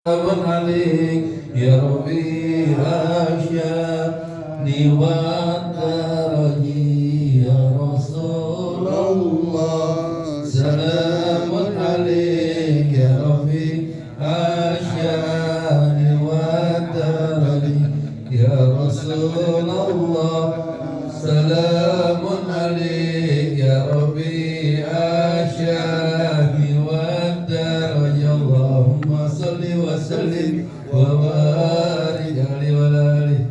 عليك يا ربي أشاني والدرجي يا رسول الله سلام عليك يا ربي أشاني والدرجي يا رسول الله سلام عليك يا ربي أشاني والدرجي اللهم صل وسلم وبارك عليه وعلى آله.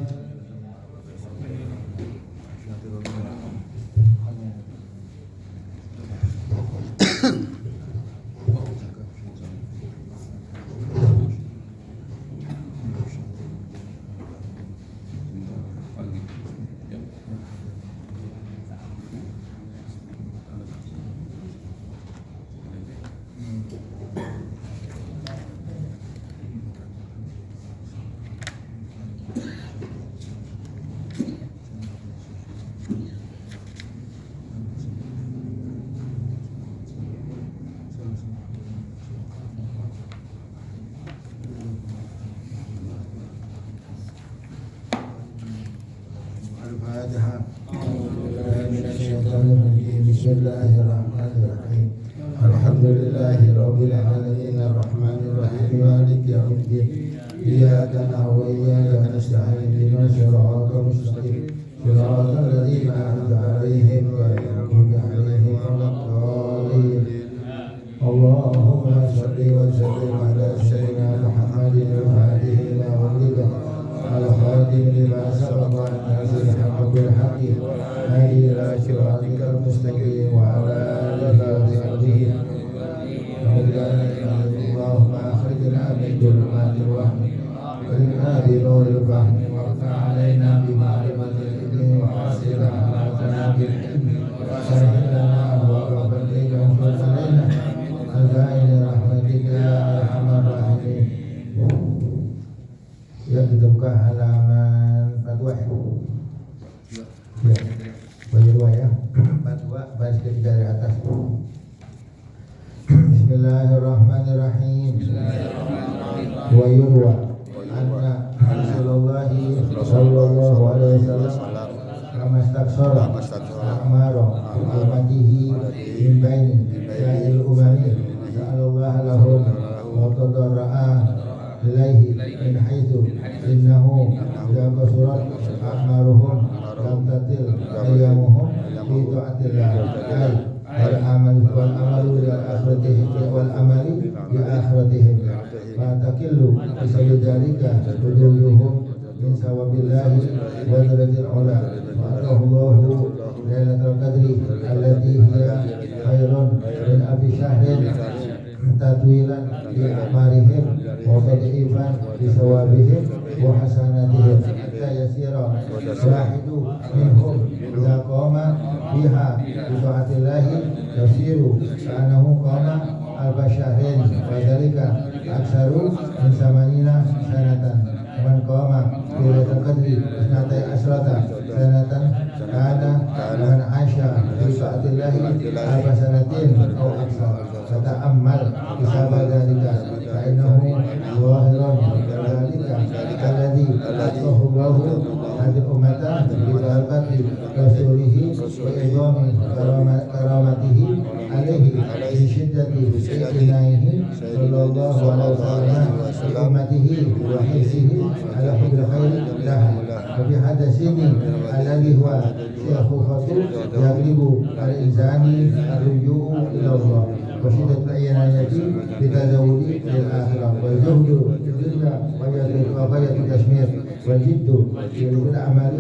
بسم الله الرحمن الرحيم الحمد لله رب العالمين الرحمن الرحيم مالك يوم الدين إياك نعبد وإياك نستعين اهدنا الصراط المستقيم صراط الذين أنعمت عليهم غير المغضوب عليهم ولا الضالين اللهم صل وسلم على سيدنا محمد وآله ما ولد الخاتم لما سبق الناصر الحق بالحق هادي إلى صراطك المستقيم وعلى آله وصحبه اللهم أخرجنا من ظلمات الوهم وإنا بنور الفهم وافتح علينا بمعرفة العلم وحسن أخلاقنا بالحلم وسهل لنا أبواب فضلك وانصر علينا خزائن رحمتك يا أرحم الراحمين. Ya, kita buka halaman 42 ya. Baca dua ya. 42 baris ketiga dari atas. Bismillahirrahmanirrahim. Wa yurwa anna Rasulullah sallallahu alaihi wasallam kama istaksara amara ummatihi min baini sa'il umami sa'allallahu lahum wa tadarra'a ilaihi min haitsu innahu idza qasurat a'maruhum lam tatil ayyamuhum fi ta'atillah wal amalu ila akhiratihim wal amali bi akhiratihim fa takillu bi dzalika wujuhum min sawabillahi wa darajatil ula wa atahullahu lailatul qadri allati hiya khairun min abi syahrin tatwilan bi amarihim wa tad'ifan bi sawabihim wa hasanatihim hatta yasira wahidu minhum idza qama biha bi ta'atillahi yasiru ka'annahu qama al-bashahrin wa dhalika aksaru min samanina sanatan man qama bi lailatul qadri isnatai asrata sanatan kana man asha bi ta'atillahi al-basanatin aw aksar fata'ammal bisabab dhalika fa'innahu zahirun dhalika alladhi atahu Allahu hadhihi ummatan bi barakati rasulihi wa idhami karamatihi alaihi bi shiddati inaihi sallallahu alaihi wasallam wa ummatihi wa hisihi ala hubbil khairi lahu wa bi hadasini alladhi huwa syakhufatu yaglibu al-insani ar-ruju'u ila Allah وشدة العناية بتزود للآخرة والجهد لله وغاية التشمير والجد بالأعمال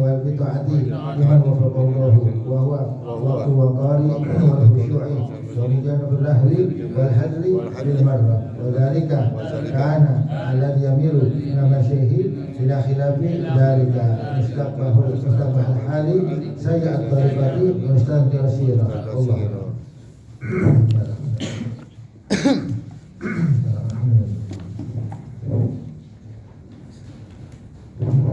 والبطاعة لمن وفق الله وهو وقت الوقار والخشوع ومجانب اللهو والهدر بالمرة وذلك كان الذي يميل إلى مشيه إلى خلاف ذلك مستقبح الحال سيء الطريقة مستنكر السيرة الله.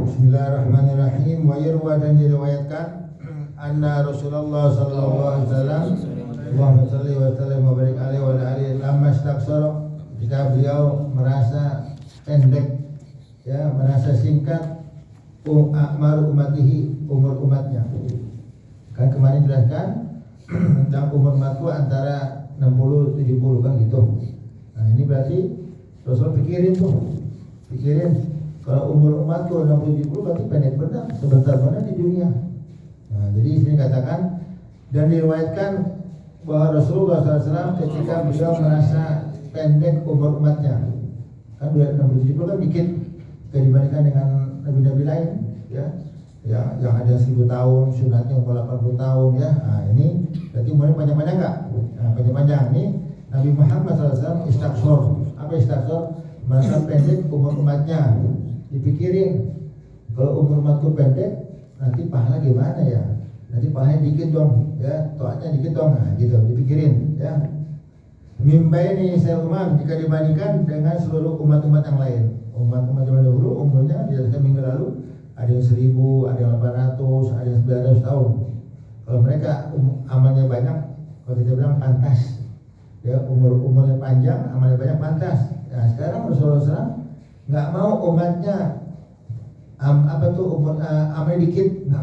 Bismillahirrahmanirrahim. Wa yurwa dan diriwayatkan anna Rasulullah sallallahu alaihi wasallam Allahumma shalli wa sallim wa barik alaihi wa alihi lamma istaksara, jika beliau merasa pendek, ya, merasa singkat akmar umatihi, umur umatnya. Kan kemarin jelaskan tentang umur umatku antara 60-70 kan gitu. Nah ini berarti Rasul pikirin kalau umur umatku 60-70 berarti pendek benar, sebentar benar di dunia. Nah jadi sini katakan dan diriwayatkan bahwa Rasulullah SAW ketika beliau merasa pendek umur umatnya, kan 60-70 kan dikit dibandingkan dengan nabi-nabi lain, ya yang ada 1000 tahun, sunatnya umur 80 tahun, ya. Nah ini berarti umurnya panjang-panjang nggak? Nah, panjang-panjang ini Nabi Muhammad SAW istaghfar. Apa istaghfar? Merasa pendek umur umatnya. Dipikirin kalau umur umatku pendek, nanti pahala gimana ya? Nanti pahalanya dikit dong, ya, toatnya dikit dong, nah gitu, dipikirin, ya. Mimbaini umam jika dibandingkan dengan seluruh umat-umat yang lain. Umat-umat yang dahulu umurnya dijelaskan minggu lalu ada yang 1000, ada yang 800, ada yang 900 tahun. Kalau mereka amalnya banyak, kalau kita bilang pantas, ya, umurnya panjang, amalnya banyak, pantas. Nah sekarang Rasulullah SAW nggak mau umatnya amalnya dikit, nggak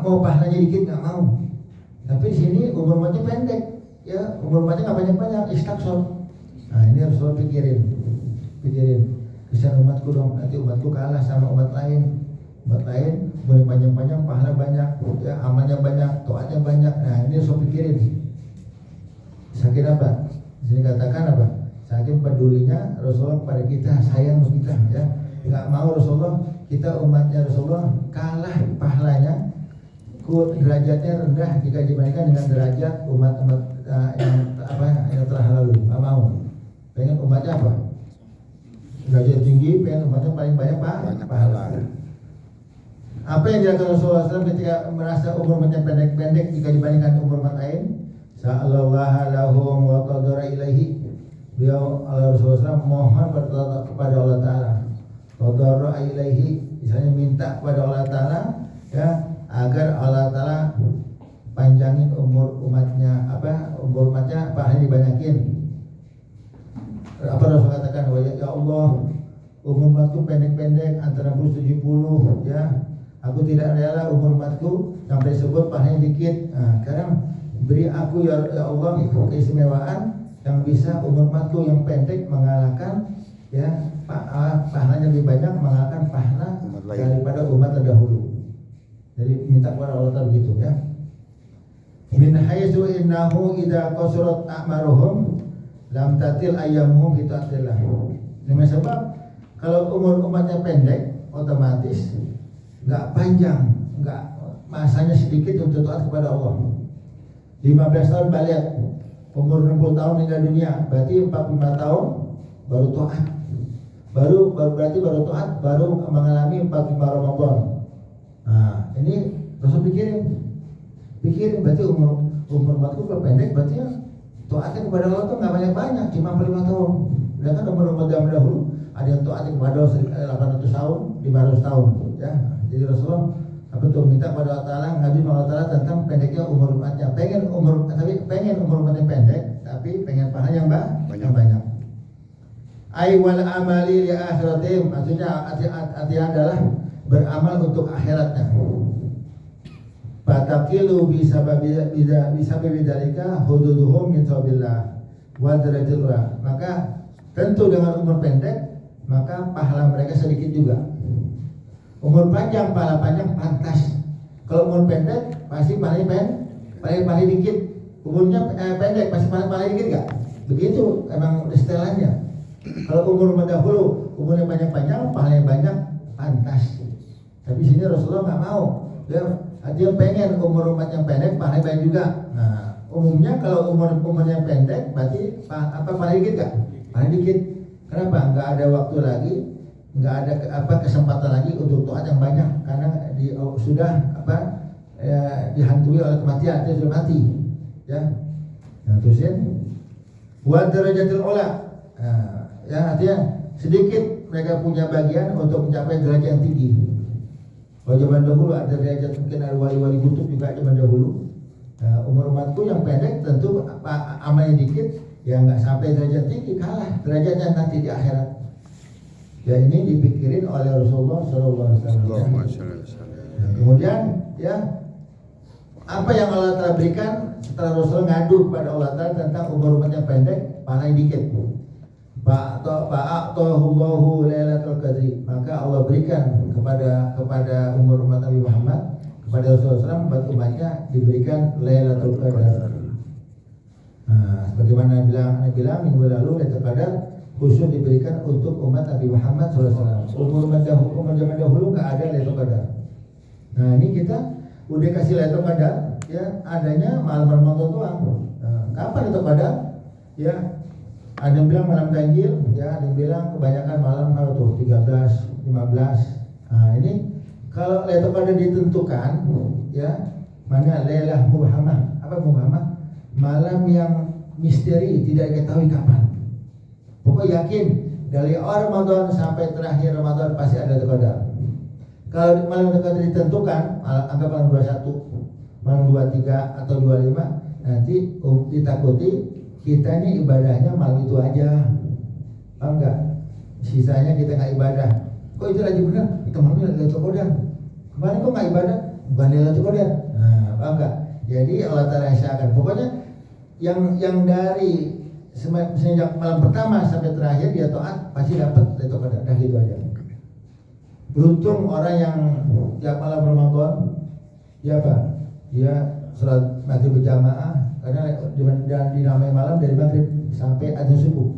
mau pahalanya dikit, nggak mau. Tapi di sini umur umatnya pendek, ya, umur umatnya nggak banyak-banyak, istaghfar. Nah ini Rasulullah pikirin kesian umatku dong, nanti umatku kalah sama umat lain boleh panjang-panjang, pahala banyak, ya, amalnya banyak, toatnya banyak. Nah ini Rasul pikirin. Saking apa? Di sini katakan apa? Saking pedulinya Rasulullah kepada kita, sayang kita, ya. Nggak mau Rasulullah, kita umatnya Rasulullah kalah pahalanya, derajatnya rendah jika dibandingkan dengan derajat umat-umat yang telah lalu. Nggak mau. Pengen umatnya apa? Derajat tinggi, pengen umatnya paling banyak pahala. Apa yang dilakukan Rasulullah SAW ketika merasa umur umatnya pendek jika dibandingkan umur umat lain? Sa'alallaha lahum wa qadara ilaihi. Beliau Rasulullah SAW mohon kepada Allah Ta'ala, qadara ilaihi, misalnya minta kepada Allah Ta'ala, ya, agar Allah Ta'ala panjangin umur umatnya, umur umatnya pahalanya dibanyakin. Apa Rasul katakan, ya Allah, umur umatku pendek-pendek antara 60-70, ya, aku tidak rela umur umatku sampai sebut pahalanya dikit. Nah, sekarang beri aku ya Allah keistimewaan yang bisa umur umatku yang pendek mengalahkan, ya, pahalanya lebih banyak mengalahkan pahala daripada umat terdahulu. Jadi minta kepada Allah Ta'ala begitu, ya. Min haitsu innahu idza qasurat a'maruhum lam tatil ayyamuhum fi ta'atillah. Dengan sebab kalau umur umatnya pendek, otomatis nggak panjang, nggak masanya sedikit untuk taat kepada Allah. 15 tahun balik, umur 60 tahun meninggal dunia, berarti 45 tahun baru taat. Baru taat, baru mengalami 45 Ramadan. Nah, ini Rasul pikirin berarti umur umatku kalau pendek, berarti ya taatnya kepada Allah tuh nggak banyak, cuma 45 tahun. Sedangkan umur zaman dahulu ada yang taatnya kepada 800 tahun, 500 tahun, ya. Jadi Rasulullah minta kepada Allah Ta'ala, ngaji Allah Ta'ala tentang pendeknya umur umatnya. Pengen umur umatnya pendek, tapi pengen pahala yang banyak. Wal amali li akhiratim, maksudnya artinya adalah beramal untuk akhiratnya. Fataqilu bisa bidalika hududuhum min sabillah wa darajatillah. Maka tentu dengan umur pendek, maka pahala mereka sedikit juga. Umur panjang, pahala panjang pantas. Kalau umur pendek, pasti paling dikit. Umurnya pendek, pasti paling dikit enggak? Begitu emang setelannya. Kalau umur dahulu, umurnya panjang, pahalanya banyak, pantas. Tapi sini Rasulullah nggak mau. Dia pengen umur umatnya pendek, pahalanya banyak juga. Nah, umumnya kalau umurnya pendek, berarti paling dikit nggak? Paling dikit. Kenapa? Nggak ada waktu lagi, nggak ada kesempatan lagi untuk taat yang banyak, karena sudah dihantui oleh kematian, dia sudah mati, ya. Nah, terusin buat darajatul ula, ya, artinya sedikit mereka punya bagian untuk mencapai derajat yang tinggi. Kalau zaman dahulu ada derajat, mungkin ada wali-wali kutub juga zaman dahulu. Nah, umur umatku yang pendek tentu amalnya dikit, ya nggak sampai derajat tinggi, kalah derajatnya nanti di akhirat. Ya ini dipikirin oleh Rasulullah SAW. Allahumma sholli wa sallim. Nah, kemudian ya apa yang Allah Ta'ala berikan setelah Rasul ngadu kepada Allah Ta'ala tentang umur umat yang pendek, paling dikit. Fa'atohullahu lailatul qadri, maka Allah berikan kepada umur umat Nabi Muhammad, kepada Rasulullah SAW, buat umatnya diberikan Lailatul Qadar. Nah, sebagaimana Nabi bilang minggu lalu, Lailatul Qadar khusus diberikan untuk umat Nabi Muhammad SAW. Umat zaman dahulu nggak ada Lailatul Qadar. Nah, ini kita udah kasih Lailatul Qadar, ya adanya malam Ramadan doang. Nah, kapan Lailatul Qadar? Ya, ada yang bilang malam ganjil, ya ada yang bilang kebanyakan malam apa tuh 13, 15. Nah, ini kalau Lailatul Qadar ditentukan, ya mana Lailah Mubhamah. Apa Mubhamah? Malam yang misteri, tidak diketahui kapan. Pokoknya yakin dari awal Ramadan sampai terakhir Ramadan pasti ada Lailatul Qadar. Kalau malam Lailatul Qadar ditentukan, anggap malam 21, malam 23 atau 25, nanti ditakuti kita ini ibadahnya malam itu aja. Paham enggak? Sisanya kita nggak ibadah. Kok itu lagi benar? Kita malam Lailatul Qadar. Kemarin kok nggak ibadah? Bukan Lailatul Qadar. Nah, paham enggak? Jadi Allah Ta'ala isyaratkan. Pokoknya yang dari semenjak malam pertama sampai terakhir dia taat pasti dapat Lailatul Qadar. Dah gitu aja. Beruntung orang yang tiap malam Ramadan dia apa? Dia sholat maghrib berjamaah, karena dinamai malam dari maghrib sampai adzan subuh.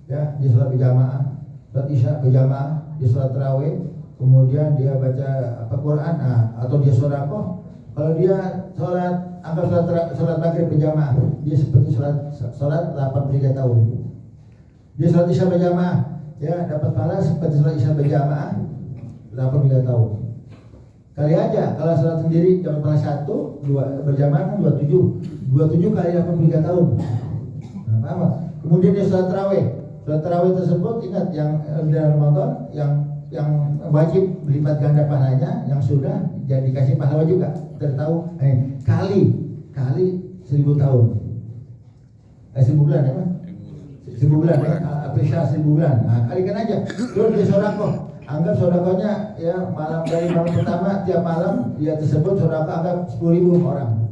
Ya, dia sholat berjamaah, sholat isya berjamaah, dia sholat tarawih, kemudian dia baca Quran, atau dia sedekah. Kalau dia anggap sholat maghrib berjamaah, dia seperti sholat 83 tahun. Dia sholat isya berjamaah, ya dapat pahala seperti sholat isya berjamaah 83 tahun. Kali aja kalau sholat sendiri dapat pahala 1, 2 berjamaah kan 27 kali 83 tahun. Nah, paham? Kemudian dia sholat tarawih. Sholat tarawih tersebut ingat yang dalam Ramadan yang wajib berlipat ganda pahalanya, yang sudah jadi dikasih pahala juga. Kita tahu kali 1000 tahun. 1000 bulan ya, Pak? 1000 bulan ya, apresiasi 1000 bulan. Nah, kalikan aja. Terus dia sedekah. Anggap sedekahnya ya dari malam pertama tiap malam dia tersebut sedekah anggap 10.000 orang.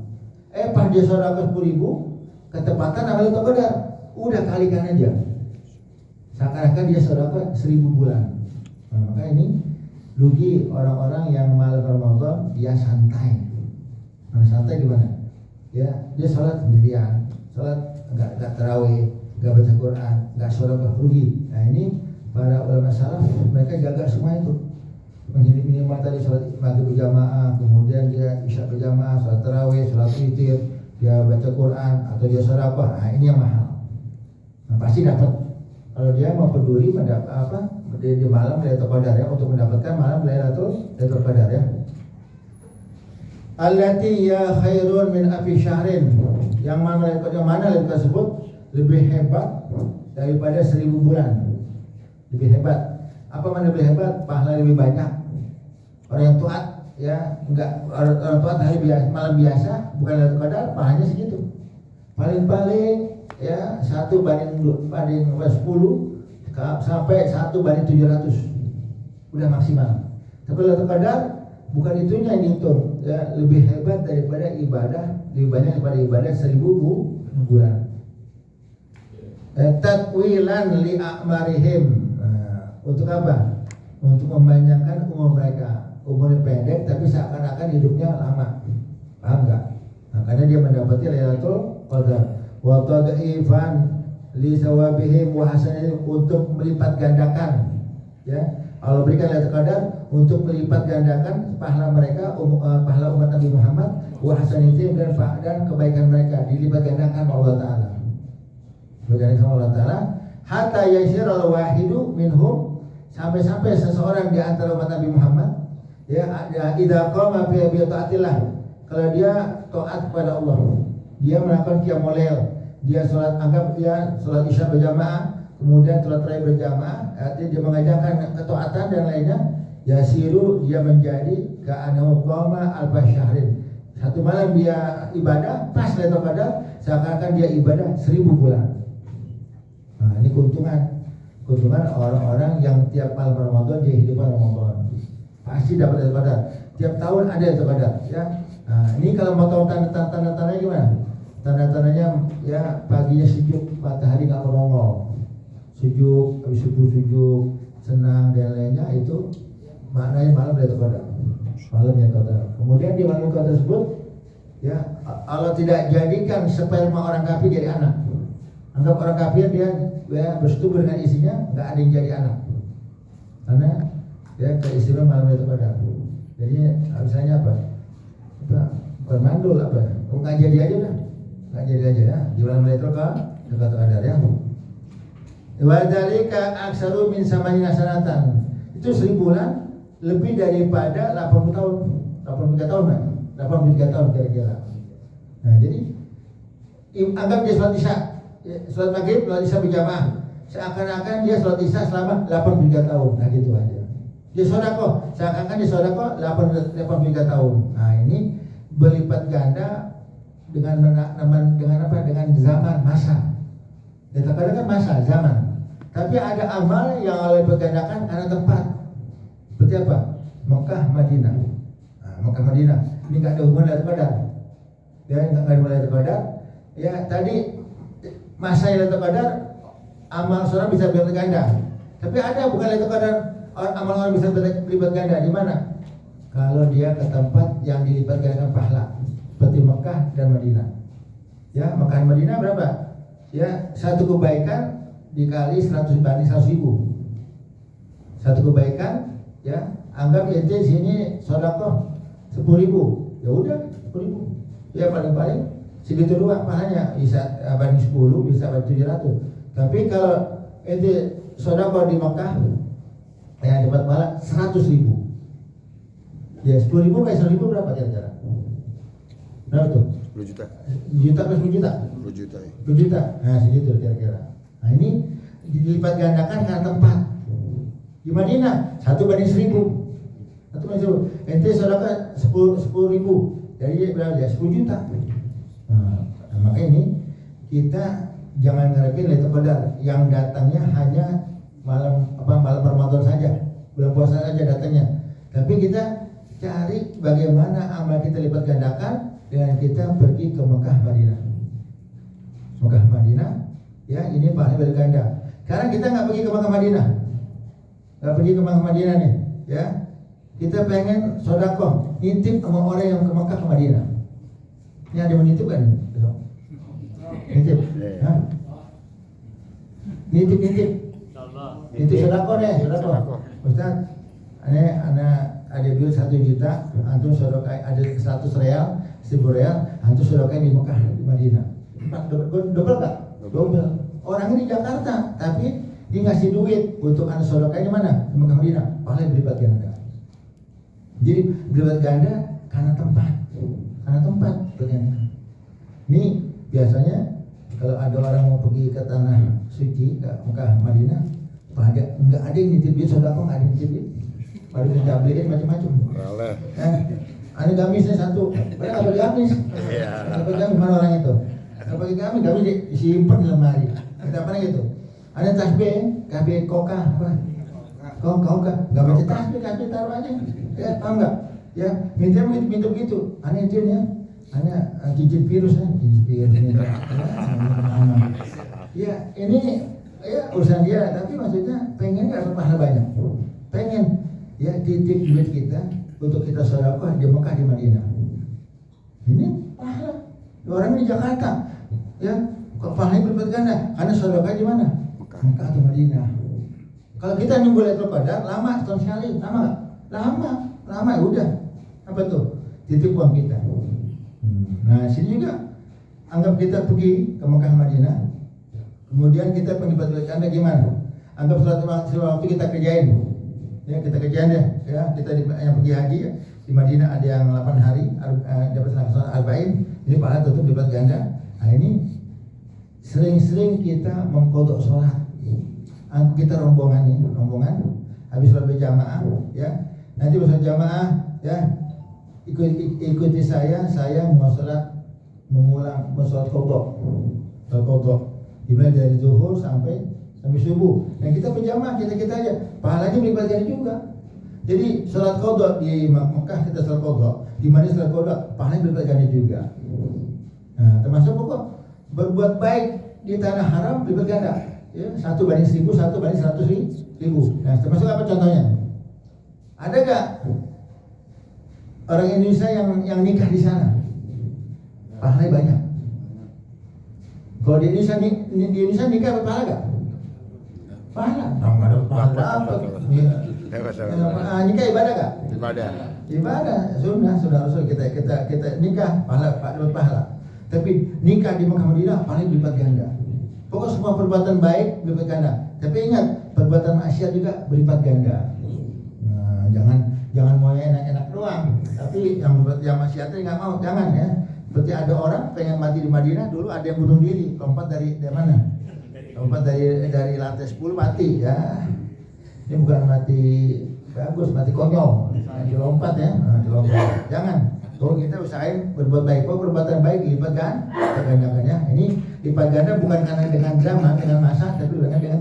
Pas dia sedekah 10.000 ketepatan Lailatul Qadar. Udah kalikan aja. Seakan-akan dia sedekah 1000 bulan. Nah, maka ini rugi orang-orang yang malam Ramadan dia santai. Nah, santai gimana? Ya, dia sholat sendirian, sholat enggak tarawih, enggak baca Quran, enggak sedekah, rugi. Nah, ini para ulama salaf mereka jaga semua itu. Minimal tadi sholat maghrib berjamaah, kemudian dia isya berjamaah, sholat tarawih, sholat witir, dia baca Quran atau dia sedekah. Nah, ini yang mahal. Nah, pasti dapat. Kalau dia mau peduli di malam Lailatul Qadar ya, untuk mendapatkan malam Lailatul Qadar ya. Allati ya khairun min afi syahrin. Yang mana Lailatul tersebut lebih hebat daripada 1000 bulan. Lebih hebat. Apa mana lebih hebat? Pahala lebih banyak. Orang yang taat ya, enggak orang taat hari biasa, malam biasa, bukan Lailatul Qadar, pahalanya segitu. Paling-paling ya 1/10 sampai 1/700. Udah maksimal. Tapi Lailatul Qadar bukan itunya yang dihitung, ya lebih hebat daripada ibadah, lebih banyak daripada ibadah 1000 bulan. Tatwilan li a'marihim. Untuk apa? Untuk memanjangkan umur mereka. Umurnya pendek tapi seakan-akan hidupnya lama. Paham enggak? Nah, karena dia mendapati Lailatul Qadar. Wa tad'ifan li sawabihim wa hasanihim, untuk melipat gandakan. Ya, Allah berikan Lailatul Qadar untuk melipat gandakan pahala mereka, pahala umat Nabi Muhammad, wa hasanihim, dan kebaikan mereka dilipat gandakan Allah Ta'ala. Bergandakan sama Allah Ta'ala. Hatta yasiral wahidu minhum, sampai seseorang di antara umat Nabi Muhammad ya ada idza qama fi taatillah, kalau dia taat kepada Allah, dia melakukan qiyamul lail, dia salat, anggap dia salat isya berjamaah, kemudian salat tarawih berjamaah, artinya dia mengajarkan ketaatan dan lainnya, yasiru, dia menjadi ka'annahu qama alfa syahrin. Satu malam dia ibadah pas Lailatul Qadar, seakan-akan dia ibadah 1000 bulan. Nah, ini keuntungan. keuntungan orang-orang yang tiap malam Ramadan dia hidup Ramadan pasti dapat Lailatul Qadar. Tiap tahun ada Lailatul Qadar ya. Nah, ini kalau mau tahu tanda-tandanya gimana? Tanda-tandanya ya paginya sejuk, matahari nggak menongol, sejuk, habis subuh sejuk, senang dan lainnya, itu maknanya malam Lailatul Qadar. Malam Lailatul Qadar. Kemudian di malam Lailatul Qadar tersebut ya Allah tidak jadikan sperma orang kafir jadi anak. Anggap orang kafir dia ya, bersetubuh dengan isinya, nggak ada yang jadi anak. Karena ya keistimewaan malam Lailatul Qadar. Jadi misalnya apa? Bermandul apa? Nggak jadi aja dah. Nggak jadi aja ya. Di malam Lailatul Qadar ya. Wa dzalika aksaru min samanina sanatan. Itu 1000 bulan lebih daripada 80 tahun. 83 tahun kan? 83 tahun kira-kira. Nah, jadi anggap dia sholat isya, sholat maghrib, sholat isya berjamaah. Seakan-akan dia sholat isya selama 83 tahun. Nah, gitu aja. Dia sedekah, seakan-akan dia sedekah 83 tahun. Nah, ini berlipat ganda dengan apa? Dengan zaman, masa. Ya, terkadang kan masa, zaman. Tapi ada amal yang Allah bergandakan karena tempat. Seperti apa? Mekah, Madinah. Nah, Mekah, Madinah. Ini nggak ada hubungan Lailatul Qadar. Ya, nggak ada hubungan Lailatul Qadar. Ya, tadi masa Lailatul Qadar, amal seorang bisa berlipat ganda. Tapi ada bukan Lailatul Qadar, amal orang bisa berlipat ganda. Di mana? Kalau dia ke tempat yang dilipat gandakan pahala, seperti Mekah dan Madinah. Ya, Mekah dan Madinah berapa? Ya, satu kebaikan dikali 100 banding 100 ribu. Satu kebaikan, ya, anggap ente sini sedekah 10.000, ya udah 10.000. Ya paling-paling segitu doang pahalanya, bisa banding 10, bisa banding 700. Tapi kalau ente sedekah di Mekah, ya dapat pahala 100.000. Ya 10.000 kali 100.000 berapa kira-kira? Berapa tuh? 10 juta. Juta plus 10 juta? 10 juta ya. 10 juta, nah segitu kira-kira. Nah ini dilipat gandakan karena tempat. Di Madinah 1/1000. 1/1000. Ente sedekah 10.000. Jadi berapa ya? 10 juta. Nah, maka ini kita jangan ngarepin Lailatul Qadar yang datangnya hanya malam Ramadan saja, bulan puasa saja datangnya. Tapi kita cari bagaimana amal kita lipat gandakan dengan kita pergi ke Mekah, Madinah. Mekah, Madinah, ya ini pahalanya berganda. Sekarang kita nggak pergi ke Mekah, Madinah, nggak pergi ke Mekah, Madinah nih, ya. Kita pengen sedekah, nitip sama orang yang ke Mekah, ke Madinah. Ini ada yang menitip kan? Nitip, Hah? Nitip. Nitip sedekah deh, sedekah. Ustaz, ada duit 1 juta, antum sedekah ada 100 real, 1000 real, antum sedekah di Mekah, di Madinah. Double kan? Double. Orang ini di Jakarta, tapi dia ngasih duit untuk anak sedekah di mana? Di Mekah, Madinah. Paling berlipat ganda. Jadi berlipat ganda karena tempat. Ternyata. Ini biasanya kalau ada orang mau pergi ke tanah suci, ke Mekah, Madinah, nggak ada yang nitip duit sedekah, nggak ada yang nitip duit. Baru dicablein macam-macam. Ada gamisnya 1, padahal apa gamis? Apa gamis mana orang itu? Apa gamis disimpan di lemari. Kita apa gitu? Ada tasbih koka apa? Koka, nggak baca tasbih taruh aja. Ya, tahu nggak? Ya, minta gitu. Aneh itu ya. Cicit virus ya. Ya, ini ya urusan dia. Tapi maksudnya pengen nggak pahala banyak? Pengen. Ya, titip duit kita untuk kita sedekah di Mekah, di Madinah. Ini pahala. Orang di Jakarta, ya, kok pahalanya berlipat ganda? Karena sedekah di mana? Mekah atau Madinah. Kalau kita nunggu Lailatul Qadar lama, setahun sekali, lama nggak? Lama ya udah. Apa tuh? Titip uang kita. Nah, sini juga anggap kita pergi ke Mekah, Madinah. Kemudian kita penglipat ganda gimana? Anggap sholat waktu kita kerjain. Ya, kita kerjaan ya, kita yang pergi haji ya, di Madinah ada yang 8 hari dapat laksana arba'in, ini pahala tetap berlipat ganda. Nah, ini sering-sering kita mengkodok sholat. Kita rombongan, habis sholat berjamaah ya. Nanti sholat jamaah ya, ikuti saya mau sholat mengulang sholat kodok. Dimulai dari zuhur sampai sampai subuh. Dan kita berjamaah kita aja, pahalanya berlipat ganda juga. Jadi salat qadha di Mekah kita salat qadha, di mana salat qadha pahalanya berlipat ganda juga. Nah, termasuk pokok berbuat baik di tanah haram berlipat ganda. Ya, 1/1000, 1/100.000. Nah, termasuk apa contohnya? Ada gak orang Indonesia yang nikah di sana? Pahalanya banyak. Kalau di Indonesia nikah pahala gak? Pahala. Nggak ada pahala apa? Nikah ibadah gak? Ibadah. Sudah Rasul kita nikah pahala. Tapi nikah di Mekah Madinah paling berlipat ganda. Pokok semua perbuatan baik berlipat ganda. Tapi ingat, perbuatan maksiat juga berlipat ganda. Nah, jangan mau enak-enak doang. Tapi yang maksiatnya nggak mau, jangan ya. Seperti ada orang pengen mati di Madinah, dulu ada yang bunuh diri, lompat dari mana? Lompat dari lantai 10 mati ya. Ini bukan mati bagus, mati konyol. Dilompat ya, dilompat. Jangan. Kalau kita usahain berbuat baik, perbuatan baik lipat gandakan ya. Ini lipat ganda bukan karena dengan drama, dengan masa, tapi dengan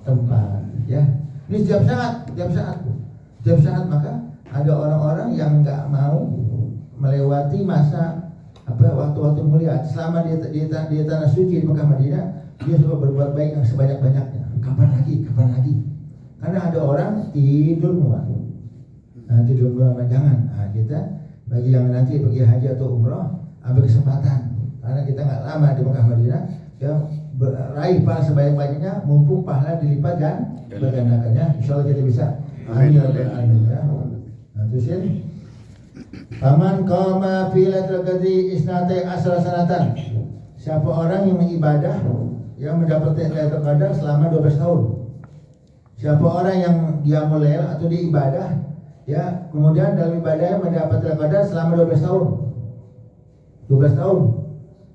tempat ya. Ini setiap saat maka ada orang-orang yang nggak mau melewati masa waktu-waktu mulia. Selama di tanah suci di Mekah Madinah, dia suka berbuat baik yang sebanyak-banyaknya. Kapan lagi? Karena ada orang tidur mulu. Nah, tidur mulu jangan. Nah, kita bagi yang nanti pergi haji atau umroh ambil kesempatan, karena kita nggak lama di Mekah Madinah ya, raih pahala sebanyak-banyaknya, mumpung pahala dilipat dan bergandakannya. Insyaallah kita bisa. Amin ya. Nah, terusin. Faman qama fi lailatul qadri isnatai asra sanatan. Siapa orang yang beribadah yang mendapatkan Lailatul Qadar selama 12 tahun. Siapa orang yang dia mulai atau diibadah ya, kemudian dalam ibadahnya mendapat Lailatul Qadar selama 12 tahun. 12 tahun.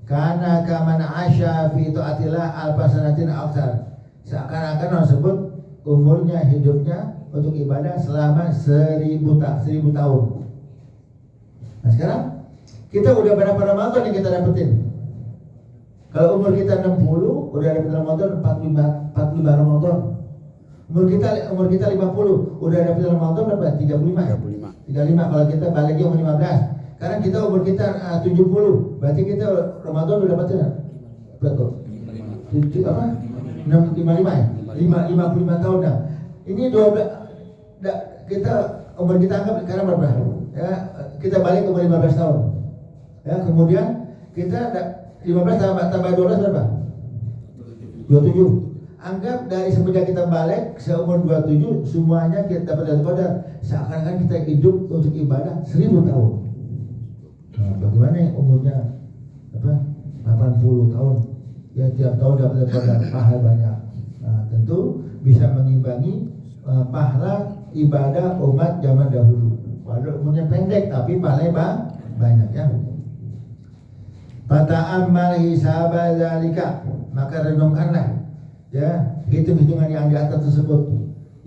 Karena kaman asya fi taatillah alfasanatin aksar. Seakan-akan orang sebut umurnya, hidupnya untuk ibadah selama 1000 tahun. Nah sekarang kita udah berapa Ramadan yang kita dapetin? Kalau umur kita 60, udah dapat Ramadan 45 Ramadan. Umur kita 50, udah dapat Ramadan berapa? 35. Kalau kita baliknya umur 15. Sekarang kita umur kita 70, berarti kita Ramadan udah dapat berapa? 55 ya? 55 tahun dah. Ini 12 kita umur kita anggap sekarang berapa? Ya, kita balik umur 15 tahun. Ya, kemudian kita 15 tambah 12 berapa? 27. Anggap dari semenjak kita balik seumur 27 semuanya kita dapat Lailatul Qadar. Seakan-akan kita hidup untuk ibadah 1000 tahun. Nah, bagaimana yang umurnya 80 tahun? Ya tiap tahun dapat Lailatul Qadar, pahala banyak. Nah, tentu bisa mengimbangi pahala ibadah umat zaman dahulu. Walau umurnya pendek tapi pahalanya banyak ya. Fata'ammal hisaba zalika, maka renungkanlah ya hitung-hitungan yang di atas tersebut.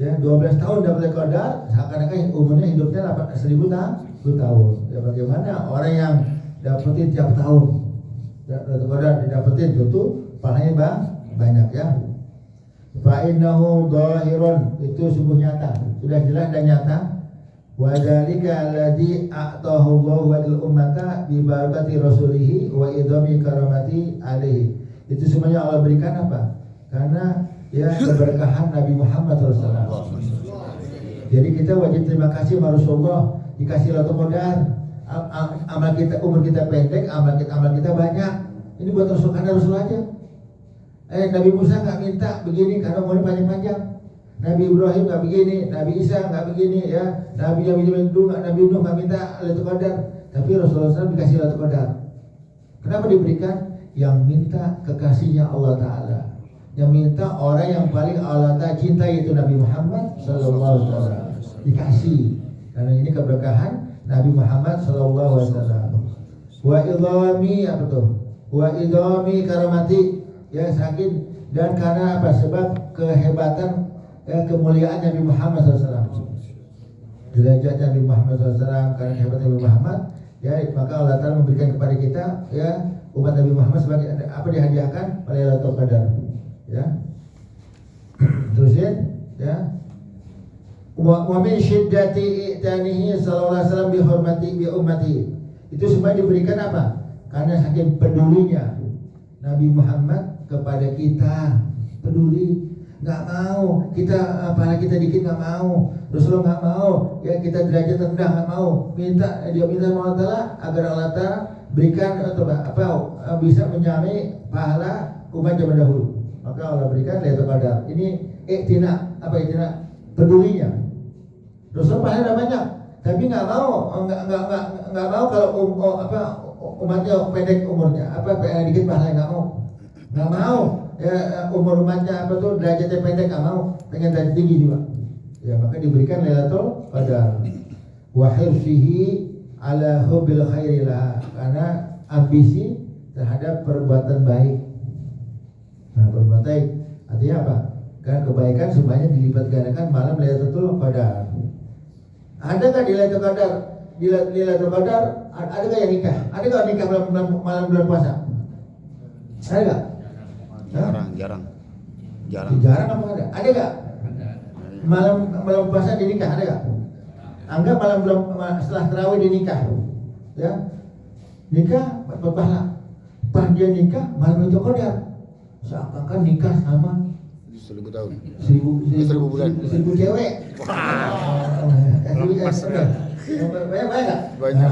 Ya 12 tahun dapat Lailatul Qadar, seakan-akan umurnya hidupnya 1000 tahun. Ya bagaimana orang yang dapetin tiap tahun Lailatul Qadar didapetin, tentu pahalanya banyak ya. Fa innahu dhahirun, itu sungguh nyata, sudah jelas dan nyata. Wa dzalika alladzi a'tahu Allahu lil ummata bi barakati rasulih wa idami karamati alaihi. Itu semuanya Allah berikan apa? Karena ya keberkahan Nabi Muhammad SAW. Jadi kita wajib terima kasih sama Rasulullah, dikasih Lailatul Qadar. Amal kita, umur kita pendek, amal kita banyak. Ini buat Rasul, karena Rasul aja. Nabi Musa nggak minta begini karena umurnya panjang-panjang. Nabi Ibrahim nggak begini, Nabi Isa nggak begini ya. Nabi Nuh nggak minta Lailatul Qadar, tapi Rasulullah SAW dikasih Lailatul Qadar. Kenapa diberikan? Yang minta kekasihnya Allah Taala, yang minta orang yang paling Allah Taala cintai, itu Nabi Muhammad Sallallahu Alaihi Wasallam, dikasih. Karena ini keberkahan Nabi Muhammad Sallallahu Alaihi Wasallam. Wa idhami apa tuh? Wa idhami karamati, ya sakit, dan karena apa? Sebab kehebatan kemuliaan Nabi Muhammad SAW, derajat Nabi Muhammad SAW, karena kehebatan Nabi Muhammad ya, maka Allah Ta'ala memberikan kepada kita ya umat Nabi Muhammad sebagai apa, dihadiahkan pada Lailatul Qadar ya. Terusin ya. Wa min syiddati i'tanihi sallallahu alaihi wasallam bi ummati. Itu semua diberikan apa? Karena saking pedulinya Nabi Muhammad kepada kita, peduli, nggak mau kita pahala kita dikit, nggak mau. Rasulullah nggak mau ya kita derajat rendah, nggak mau. Dia minta Allah Taala agar Allah Taala berikan atau apa bisa menyamai pahala umat zaman dahulu. Maka Allah berikan Lailatul Qadar. Ini iktina, apa iktina? Pedulinya. Rasul pahala banyak, tapi nggak mau kalau umatnya pendek umurnya, dikit pahala, nggak mau ya umur umatnya derajatnya pendek, nggak mau, pengen derajat tinggi juga. Ya maka diberikan Lailatul Qadar. Wa hirsihi ala hubbil khairillah, karena ambisi terhadap perbuatan baik. Nah, perbuatan baik artinya apa? Karena kebaikan semuanya dilipat gandakan malam Lailatul Qadar. Ada nggak di Lailatul Qadar? Di Lailatul Qadar ada nggak yang nikah? Ada nggak nikah malam bulan puasa? Ada nggak? Jarang. Jarang apa ada? Ada nggak? Malam puasa dinikah ada nggak? Anggap setelah tarawih dinikah, ya nikah berpahala. Pas dia nikah malam Lailatul Qadar, seakan-akan nikah sama 1000 tahun. 1000 bulan. 1000 cewek. Banyak nggak? Banyak.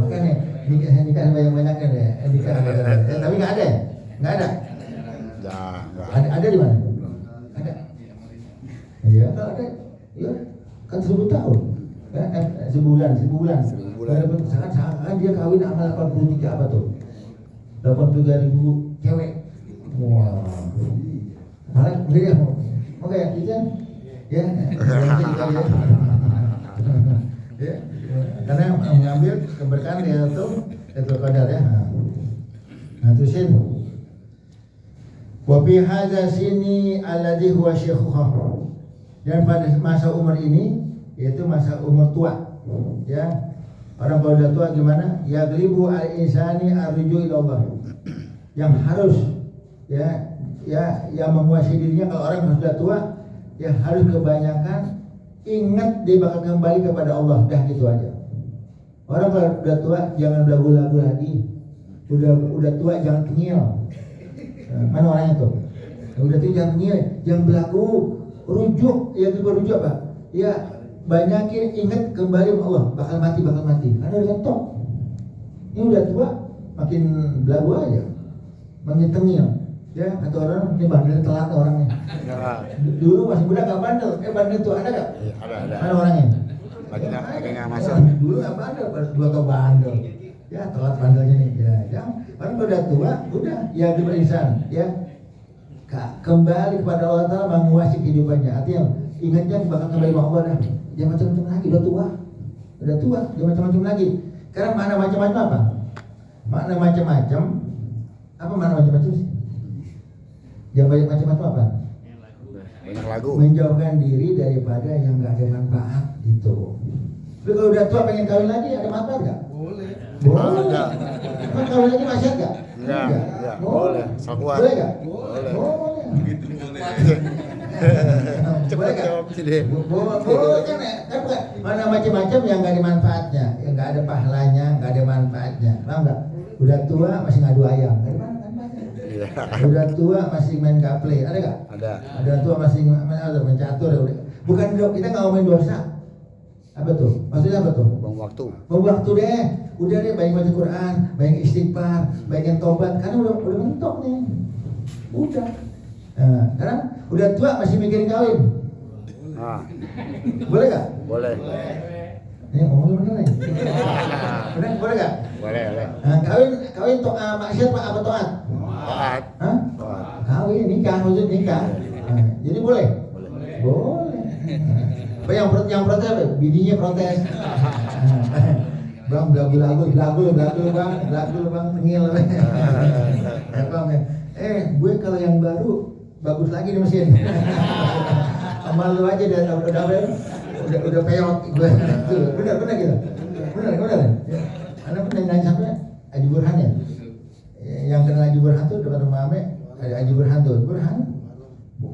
Makanya nikah banyak kan ya. Tapi nggak ada, nggak ada. Ada di mana? Ada. Iya, kalau ada, ya kan 1000 tahun. Sebulan. Sangat dia kawin amal 83 apa tuh? 83.000 cewek. Wow. Malah enggak ya, mau kayak gitu kan? Ya, ya, karena mengambil keberkahan dia itu Qadar ya. Nah, terusin. Wa fi hadza sini alladhi huwa syaikhuha. Dan pada masa umur ini, yaitu masa umur tua, ya. Orang kalau udah tua gimana? Ya ghalibu al-insani arju ila Allah. Yang harus yang menguasai dirinya kalau orang sudah tua, ya harus kebanyakan ingat dia bakal kembali kepada Allah, dah gitu aja. Orang kalau udah tua jangan belagu-lagu lagi. Udah tua jangan tengil. Mana orangnya tuh? Udah tua jangan tengil, jangan belagu, rujuk, ya itu berujuk apa? Ya banyakin ingat kembali sama Allah, bakal mati. Karena udah tok. Ini udah tua makin belagu aja, makin tengil. Ya, kata orang ini bandel telat orangnya. Dulu masih muda nggak bandel, bandel tuh ada nggak? Ada. Ada orangnya. Lagi nggak masuk. Dulu nggak bandel, dua ke bandel. Ya telat bandelnya nih. Ya, yang orang udah tua, udah ya berinsan, ya kembali kepada Allah Taala menguasai kehidupannya. Artinya ingatnya bakal kembali sama Allah dah. Jangan macam-macam lagi, udah tua, jangan macam-macam lagi. Karena makna macam-macam apa? Makna macam-macam apa makna macam-macam sih? Yang banyak macam-macam apa? Banyak lagu. Menjauhkan diri daripada yang nggak ada manfaat gitu. Tapi kalau udah tua pengen kawin lagi ada manfaat nggak? Boleh. Emang kawin lagi masih nggak? Enggak. Boleh. Sakuan. Boleh nggak? Boleh. Boleh nggak? Boleh kan ya? Kan bukan mana macam-macam yang nggak ada manfaatnya, yang nggak ada pahalanya, nggak ada manfaatnya. Paham nggak? Udah tua masih ngadu ayam, nggak ada manfaatnya. Udah tua masih main gaple, ada nggak? Ada. Udah tua masih mencatur ya udah. Bukan kita nggak ngomongin dosa. Apa tuh? Maksudnya apa tuh? Buang waktu. Buang waktu deh. Udah deh, banyak baca Quran, banyak istighfar, banyak tobat. Karena udah mentok nih. Udah. Nah, karena udah tua masih mikirin kawin. Boleh nggak? Boleh. Ini ngomongin bener nih. Boleh nggak? Boleh. Nah, kawin maksiat apa taat? Taat. Hah? Kawin nikah, maksud nikah. Nah, jadi boleh? Boleh. Yang protes apa? Bininya protes. Bang, belagu bang, tengil. Gue kalau yang baru bagus lagi nih mesin. Amal lu aja udah peyot gue. Benar gitu. Benar. Anda pernah nanya sampai Haji Burhan ya? Yang kenal Haji Burhan tuh depan rumah Ame ada Haji Burhan tuh. Burhan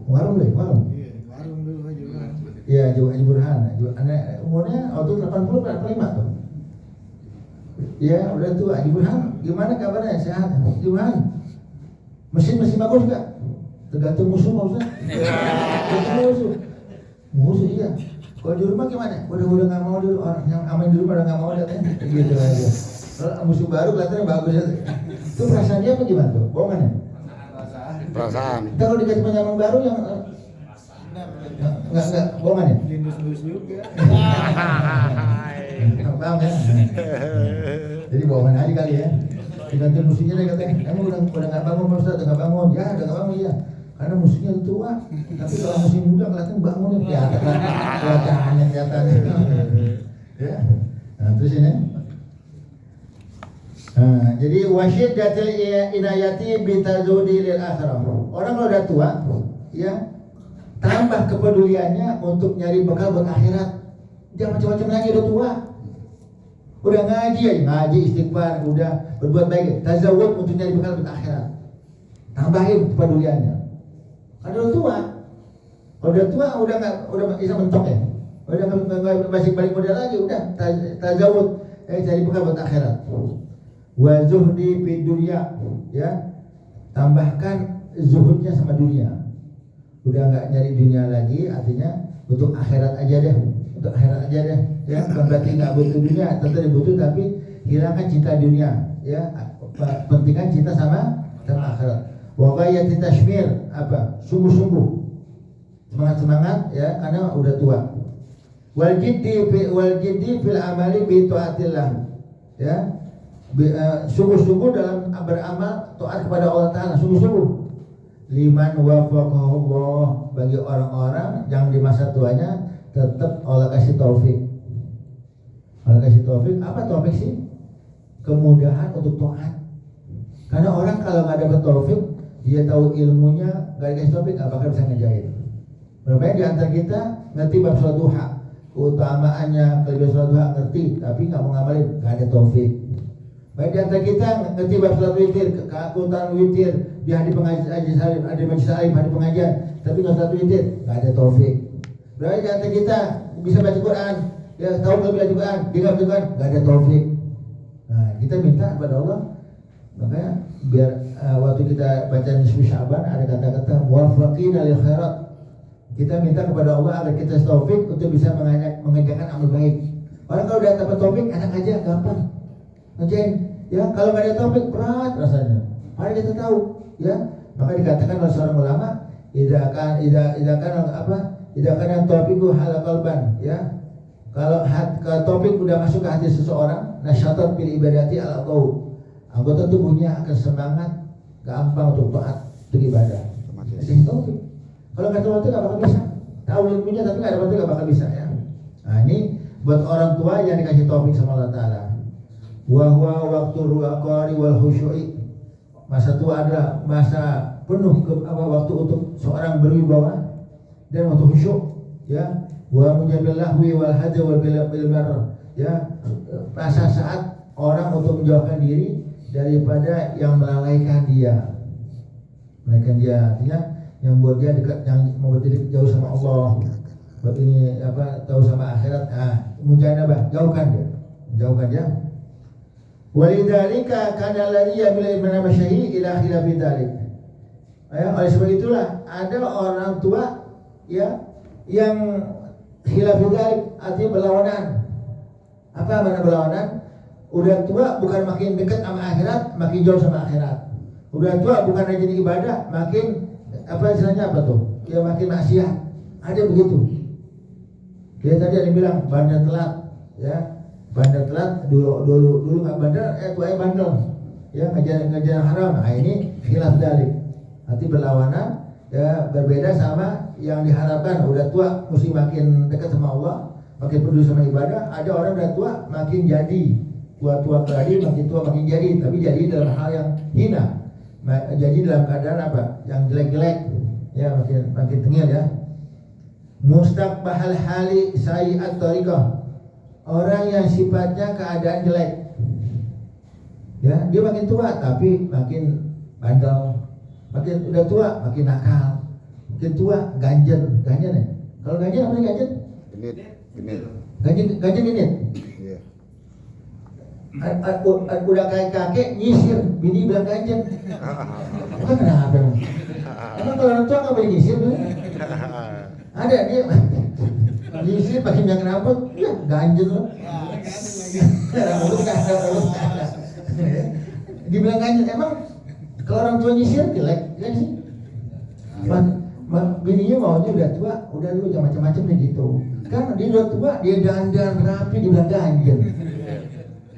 warung deh, warung. Iya, warung dulu aja kan. Iya, Haji Burhan. Umurnya waktu 80 berapa 5 tuh? Iya, udah tua. Haji Burhan, gimana kabarnya? Sehat? Haji Burhan, mesin bagus nggak? Tergantung musuh Pak Ustaz. Tergantung musuh iya. Kalau di rumah gimana? Udah nggak mau dulu, orang yang aman di rumah udah nggak mau datang. Gitu aja. Kalau musuh baru kelihatannya bagus ya. Itu perasaan dia apa gimana tuh? Bohongan ya? Perasaan. Kita kalau dikasih penyamping baru yang nggak bohongan ya? Lindus-lindus juga. Paham ya? Jadi bohongan aja kali ya. Diganti musuhnya dia katanya, emang udah nggak bangun Pak Ustaz, udah nggak bangun. Ya udah nggak bangun ya. Karena musuhnya tua. Tapi kalau musuh muda kelihatan bangun ya. Kelihatan. Ya. Nah terus ini. Nah, jadi wasyiddatil inayati bitazudi lil akhirah. Orang kalau udah tua, ya tambah kepeduliannya untuk nyari bekal buat akhirat. Jangan macam-macam lagi udah tua. Udah ngaji aja, ngaji istighfar, udah berbuat baik, tazawwud untuk nyari bekal buat akhirat. Tambahin kepeduliannya. Kalau udah tua, udah bisa mentok ya. Udah nggak balik modal lagi, udah tazawwud, cari bekal buat akhirat. Wa zuhdi fid dunya, ya. Tambahkan zuhudnya sama dunia. Udah nggak nyari dunia lagi, artinya untuk akhirat aja deh. Untuk akhirat aja deh, ya. Bukan berarti nggak butuh dunia, tentu butuh, tapi hilangkan cinta dunia, ya. Pentingkan cinta sama akhirat. Wa ghayati tashmir, apa? Sungguh-sungguh. Semangat-semangat ya, karena udah tua. Wal jiddi fil amali bi taatillah. Ya. Sungguh-sungguh dalam beramal taat kepada Allah Ta'ala, sungguh-sungguh. Liman wafaqahu Allah, bagi orang-orang yang di masa tuanya tetap Allah kasih taufik. Allah kasih taufik, apa taufik sih? Kemudahan untuk taat. Karena orang kalau nggak dapat taufik, dia tahu ilmunya, nggak dikasih taufik, nggak bakal bisa ngerjain. Berapa di antara kita ngerti bab sholat duha, keutamaannya, kelebihan sholat duha ngerti, tapi nggak mau ngamalin, nggak ada taufik. Baik di antara kita ngerti bab sholat witir, keutamaan witir, di hari pengajian, ada majlis salim, hari pengajian, tapi nggak sholat witir, nggak ada taufik. Berarti di antara kita bisa baca Quran, ya tahu kelebihan Quran, dia nggak baca Quran, nggak ada taufik. Nah, kita minta kepada Allah, makanya biar waktu kita baca nisfu Sya'ban ada kata-kata muwaffaqina lil khairat. Kita minta kepada Allah agar kita taufik untuk bisa mengerjakan amal baik. Orang kalau udah dapat taufik enak aja, gampang ngerjain. Ya kalau nggak ada taufik berat rasanya. Mari kita tahu, ya. Maka dikatakan oleh seorang ulama, idza kana taufiku hala qalban, ya. Kalau taufik udah masuk ke hati seseorang, nasyatat bil ibadati ala qaul. Anggota tubuhnya akan semangat, gampang untuk taat, untuk ibadah. Jadi taufik. Kalau nggak tahu itu nggak bakal bisa. Tahu ilmunya tapi nggak dapat nggak bakal bisa ya. Nah ini buat orang tua yang dikasih taufik sama Allah Taala. Wa huwa waqtu ruqari wal khusyu'i. Masa tua adalah masa penuh waktu untuk seorang berwibawa dan waktu khusyuk, ya. Wa mujabilahwi wal hadi wal bilmar, ya. Masa saat orang untuk menjauhkan diri daripada yang melalaikan dia. Artinya yang buat dia dekat, yang membuat dia jauh sama Allah, buat ini tahu sama akhirat. Mujanabah, jauhkan dia. Walidzalika kana alladhi yamila ibn masyahi ila khilafi dzalik. Oleh sebab itulah ada orang tua, ya, yang khilafi dzalik, artinya berlawanan. Apa makna berlawanan? Udah tua bukan makin dekat sama akhirat, makin jauh sama akhirat. Udah tua bukan rajin ibadah, makin istilahnya apa tuh? Ya makin maksiat. Ada begitu. Dia tadi ada yang bilang bandel telat, ya. Bandel telat dulu nggak bandel, tuanya bandel. Ya ngajar haram. Nah ini khilaf dalik. Arti berlawanan, ya berbeda sama yang diharapkan. Udah tua mesti makin dekat sama Allah, makin peduli sama ibadah. Ada orang udah tua makin jadi. Tua tadi makin tua makin jadi, tapi jadi dalam hal yang hina. Jadi dalam keadaan apa? Yang jelek-jelek, ya makin tengil ya. Mustaqbahal hali sayyi'at tariqah. Orang yang sifatnya keadaan jelek, ya dia makin tua tapi makin bandel, makin udah tua makin nakal, ketua ganjen ya. Kalau ganjen apa sih ganjen? Genit. Ganjen genit. Iya. Udah kayak kakek nyisir, bini bilang ganjen. Bukan kenapa emang? Emang kalau orang tua nggak boleh nyisir tuh? Ada dia nyisir pakai minyak rambut, ya ganjen loh. Rambut nggak ada. Dibilang ganjen, emang kalau orang tua nyisir jelek, ya sih? Bininya maunya udah tua, udah lu jangan macam-macam deh gitu. Kan dia udah tua, dia dandan rapi, dibilang ganjen.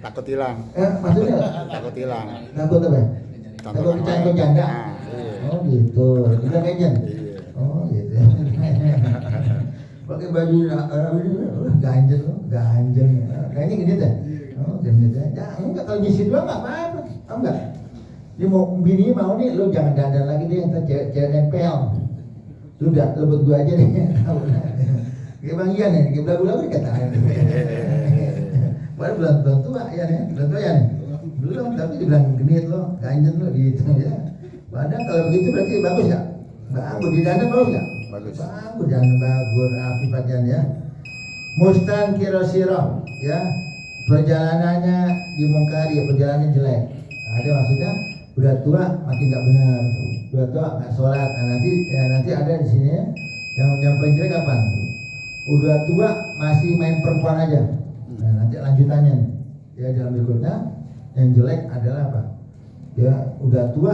Takut hilang. Maksudnya? Takut hilang. Takut apa? Takut kecantik janda. Iya. Oh gitu, dibilang ganjen. Iya. Oh gitu. Pakai baju ganjen loh, ganjen. Kayaknya gini deh. Oh gitu ya. Ya enggak, kalau nyisir doang nggak apa-apa, enggak. Dia mau bini mau nih, lu jangan dandan lagi deh, ntar cewek nempel. Lu udah lebut gua aja deh. Kayak Bang Ian ya, kayak belagu-lagu dikatain. Padahal belum tua ya nih, belum tua ya nih. Belum, tapi dibilang genit lo, ganjen lo gitu ya. Padahal kalau begitu berarti bagus ya? Bagus, di dandan bagus ya? Bagus. Bagus, dan bagus, rapi pakaian ya. Mustan kirosiro ya. Perjalanannya dimungkari, perjalanan jelek. Ada maksudnya udah tua makin nggak benar, udah tua nggak sholat. Nah, nanti ada di sini ya, yang paling jelek kapan? Udah tua masih main perempuan aja. Nah, nanti lanjutannya ya dalam berikutnya yang jelek adalah apa? Ya udah tua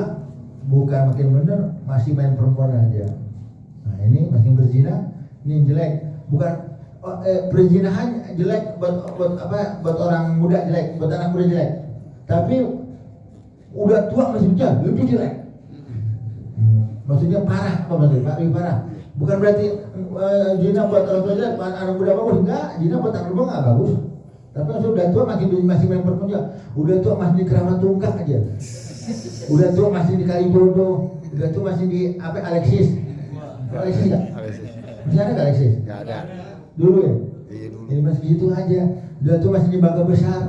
bukan makin benar, masih main perempuan aja. Nah ini masih berzina, ini yang jelek. Bukan perzinahan jelek buat orang muda jelek, buat anak muda jelek. Tapi udah tua masih berjalan, lebih jelek. Maksudnya parah, apa maksudnya? Lebih parah. Bukan berarti zina buat orang tua jelek, buat anak muda bagus. Enggak, zina buat anak muda nggak bagus. Tapi maksudnya udah tua masih main perempuan aja. Udah tua masih di Keramat Tungkak aja. Udah tua masih di Kalijodo. Udah tua masih di Alexis. Alexis nggak? Masih ada nggak Alexis? Nggak ada. Dulu ya? Iya dulu. Ini masih gitu aja. Udah tua masih di Bangka Besar.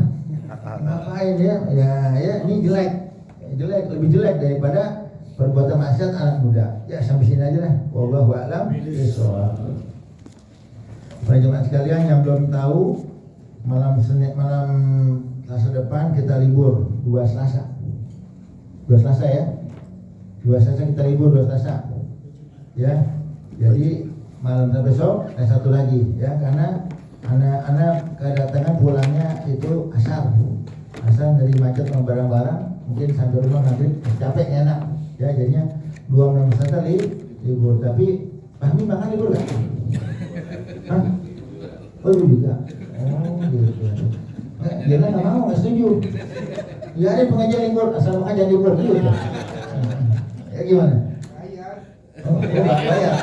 Ngapain ya? Ya ini jelek. Jelek, lebih jelek daripada perbuatan maksiat anak muda. Ya sampai sini aja lah. Wallahu a'lam bishawab. Para jemaah sekalian yang belum tahu, malam Selasa depan kita libur 2 Selasa. 2 Selasa ya. 2 Selasa kita libur 2 Selasa. Ya. Jadi malam sampai besok satu lagi ya, karena anak kedatangan pulangnya itu asar dari macet sama barang-barang, mungkin sampai rumah nanti capek enak ya, jadinya 2 malam Selasa libur. Tapi Fahmi makan libur gak? Hah? Oh juga. Oh gitu. Dia nggak mau, nggak setuju. Ya ada pengajian libur, asal pengajian libur gitu. Ya gimana? Oh, bayar.